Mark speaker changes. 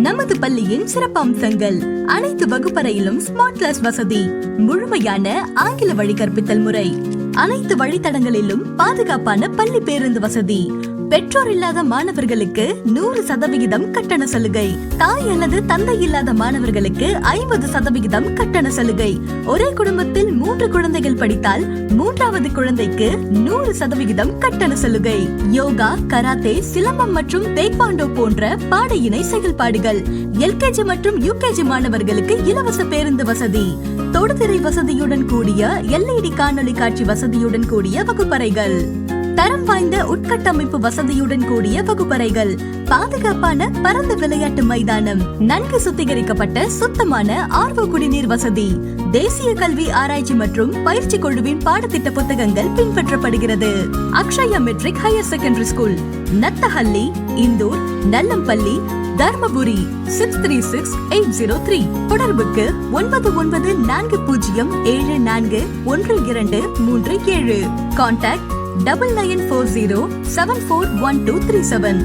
Speaker 1: நமது பள்ளியின் சிறப்பம்சங்கள்: அனைத்து வகுப்பறையிலும் ஸ்மார்ட் கிளாஸ் வசதி, முழுமையான ஆங்கில வழி கற்பித்தல் முறை, அனைத்து வழித்தடங்களிலும் பாதுகாப்பான பள்ளி பேருந்து வசதி, பெற்றோர் இல்லாத மாணவர்களுக்கு 100% கட்டண சலுகை, தாய் அல்லது தந்தை இல்லாத மாணவர்களுக்கு 50% கட்டண சலுகை, ஒரே குடும்பத்தில் 3 குழந்தைகள் படித்தால் 3வது குழந்தைக்கு 100% கட்டண சலுகை, யோகா, கராத்தே, சிலம்பம் மற்றும் தேக்வாண்டோ போன்ற பாட இணை செயல்பாடுகள், எல்கேஜி மற்றும் யூகேஜி மாணவர்களுக்கு இலவச பேருந்து வசதி, தொடுதிரை வசதியுடன் கூடிய LED காணொலி காட்சி வசதியுடன் கூடிய வகுப்பறைகள், தரம் வாய்ந்த உட்கட்டமைப்பு வசதியுடன் கூடிய வகுப்பறைகள், பாதுகாப்பான பரந்த விளையாட்டு மைதானம், நன்கு சுத்திகரிக்கப்பட்ட சுத்தமான ஆர்வோ குடிநீர் வசதி, தேசிய கல்வி ஆராய்ச்சி மற்றும் பயிற்சி குழுவின் பாடத்திட்ட புத்தகங்கள் பின்பற்றப்படுகிறது. Akshaya matric higher secondary school, Nathahalli, Indur, Nallampalli, Dharmapuri 636803. தொடர்புக்கு 9940741237. கான்டாக்ட் 9940741237.